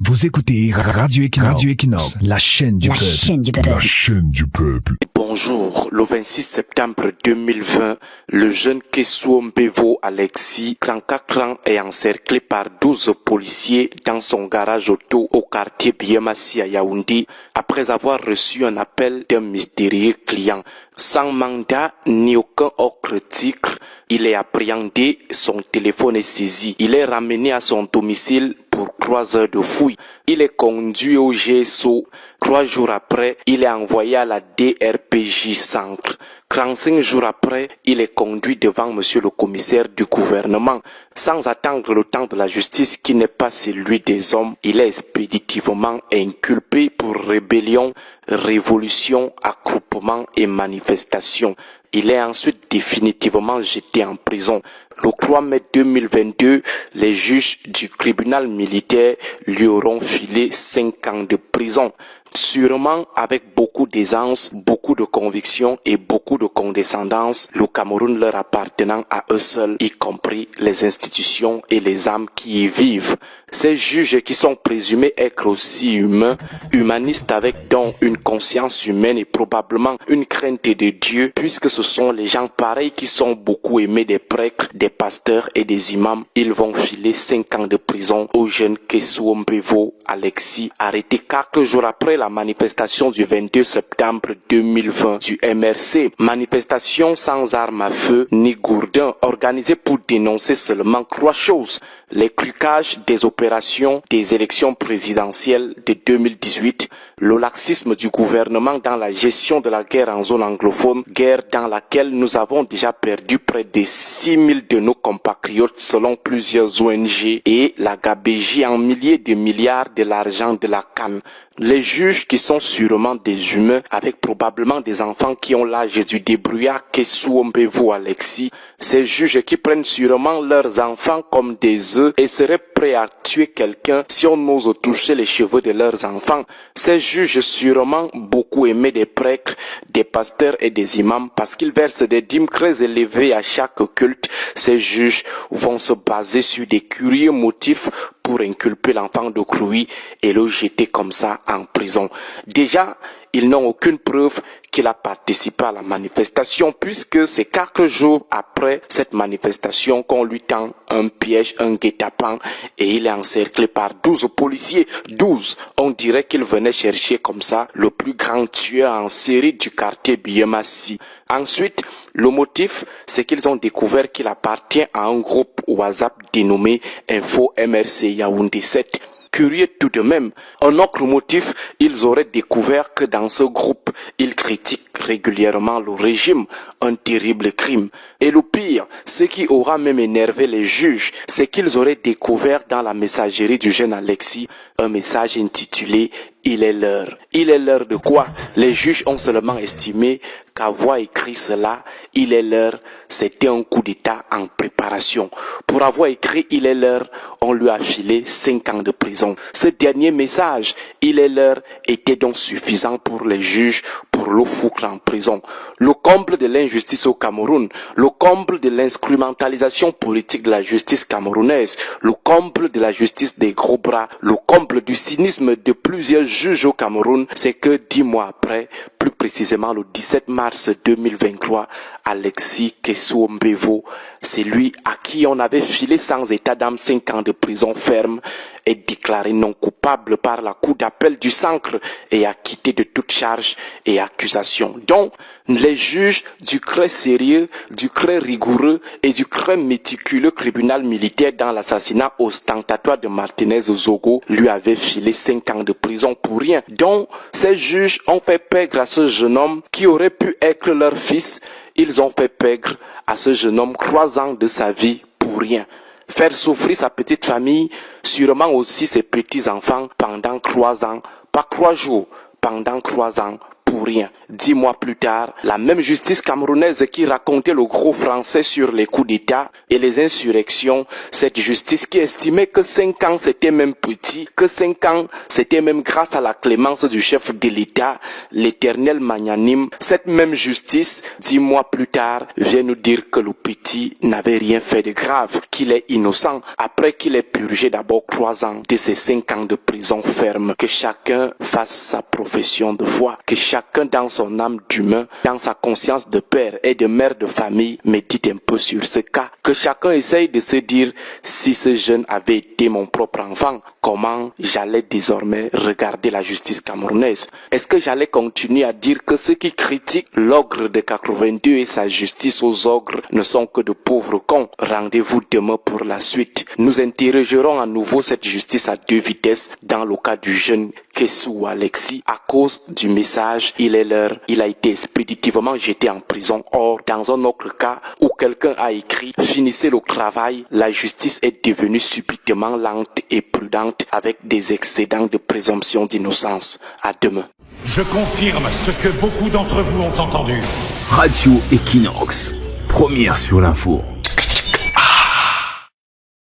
Vous écoutez Radio Equinox, la chaîne du peuple. La chaîne du peuple. Bonjour, le 26 septembre 2020, le jeune Kesuo Mbevo Alexis Krankakran est encerclé par 12 policiers dans son garage auto au quartier Biémassi à Yaoundé après avoir reçu un appel d'un mystérieux client. Sans mandat ni aucun autre titre, il est appréhendé, son téléphone est saisi. Il est ramené à son domicile pour 3 heures de fouille. Il est conduit au GSO. 3 jours après, il est envoyé à la DRPJ Centre. 35 jours après, il est conduit devant monsieur le commissaire du gouvernement. Sans attendre le temps de la justice qui n'est pas celui des hommes, il est expéditivement inculpé pour rébellion, révolution, attroupement et manifestation. Il est ensuite définitivement jeté en prison. Le 3 mai 2022, les juges du tribunal militaire lui auront filé 5 ans de prison. Sûrement avec beaucoup d'aisance, beaucoup de conviction et beaucoup de condescendance, le Cameroun leur appartenant à eux seuls, y compris les institutions et les âmes qui y vivent. Ces juges qui sont présumés être aussi humains, humanistes avec donc une conscience humaine et probablement une crainte de Dieu, puisque ce sont les gens pareils qui sont beaucoup aimés des prêtres, des pasteurs et des imams. Ils vont filer 5 ans de prison au jeune Kesuo Mbevo Alexis, arrêté 4 jours après la manifestation du 22 septembre 2020 du MRC. Manifestation sans armes à feu ni gourdin, organisée pour dénoncer seulement 3 choses. Les trucages des opérations des élections présidentielles de 2018, le laxisme du gouvernement dans la gestion de la guerre en zone anglophone, guerre dans laquelle nous avons déjà perdu près de 6000 de nos compatriotes selon plusieurs ONG, et la gabegie en milliers de milliards de l'argent de la canne. Les juges qui sont sûrement des humains avec probablement des enfants qui ont l'âge du débrouillard Kesuo Mbevo Alexis, ces juges qui prennent sûrement leurs enfants comme des œufs et seraient prêts à tuer quelqu'un si on ose toucher les cheveux de leurs enfants. Ces juges sûrement beaucoup aimés des prêtres, des pasteurs et des imams parce qu'ils versent des dîmes très élevées à chaque culte. Ces juges vont se baser sur des curieux motifs pour inculper l'enfant de Krouy et le jeter comme ça en prison. Déjà, ils n'ont aucune preuve qu'il a participé à la manifestation puisque c'est 4 jours après cette manifestation qu'on lui tend un piège, un guet-apens, et il est encerclé par 12 policiers. 12, on dirait qu'il venait chercher comme ça le plus grand tueur en série du quartier Biémassi. Ensuite, le motif, c'est qu'ils ont découvert qu'il appartient à un groupe WhatsApp dénommé Info MRC Yaoundé 7. Curieux tout de même. Un autre motif, ils auraient découvert que dans ce groupe, ils critiquent régulièrement le régime, un terrible crime. Et le pire, ce qui aura même énervé les juges, c'est qu'ils auraient découvert dans la messagerie du jeune Alexis un message intitulé « Il est l'heure ». Il est l'heure de quoi? Les juges ont seulement estimé qu'avoir écrit cela, il est l'heure, c'était un coup d'état en préparation. Pour avoir écrit il est l'heure, on lui a filé 5 ans de prison. Ce dernier message, il est l'heure, était donc suffisant pour les juges pour le foutre en prison. Le comble de l'injustice au Cameroun, le comble de l'instrumentalisation politique de la justice camerounaise, le comble de la justice des gros bras, le comble du cynisme de plusieurs juges au Cameroun, c'est que 10 mois après, plus précisément le 17 mars 2023, Alexis Kesuo Mbevo, c'est lui à qui on avait filé sans état d'âme 5 ans de prison ferme, est déclaré non coupable par la cour d'appel du centre et acquitté de toute charge et accusation. Donc, les juges du très sérieux, du très rigoureux et du très méticuleux tribunal militaire dans l'assassinat ostentatoire de Martinez Zogo lui avaient filé 5 ans de prison pour rien. Donc, ces juges ont fait perdre à ce jeune homme qui aurait pu être leur fils, ils ont fait perdre à ce jeune homme 3 ans de sa vie pour rien. Faire souffrir sa petite famille, sûrement aussi ses petits-enfants pendant 3 ans, pas 3 jours, pendant 3 ans pour rien. 10 mois plus tard, la même justice camerounaise qui racontait le gros français sur les coups d'État et les insurrections, cette justice qui estimait que 5 ans c'était même petit, que 5 ans c'était même grâce à la clémence du chef de l'État, l'éternel magnanime, cette même justice, 10 mois plus tard, vient nous dire que le petit n'avait rien fait de grave, qu'il est innocent, après qu'il ait purgé d'abord 3 ans de ses 5 ans de prison ferme. Que chacun fasse sa profession de foi, que chacun dans son âme d'humain, dans sa conscience de père et de mère de famille, médite un peu sur ce cas. Que chacun essaye de se dire, si ce jeune avait été mon propre enfant, comment j'allais désormais regarder la justice camerounaise? Est-ce que j'allais continuer à dire que ceux qui critiquent l'ogre de 82 et sa justice aux ogres ne sont que de pauvres cons? Rendez-vous demain pour la suite. Nous interrogerons à nouveau cette justice à 2 vitesses dans le cas du jeune Kessou Alexis. À cause du message, il est l'heure, il a été expéditivement jeté en prison. Or, dans un autre cas où quelqu'un a écrit « Finissez le travail », la justice est devenue subitement lente et prudente avec des excédents de présomption d'innocence. À demain. Je confirme ce que beaucoup d'entre vous ont entendu. Radio Equinox, première sur l'info.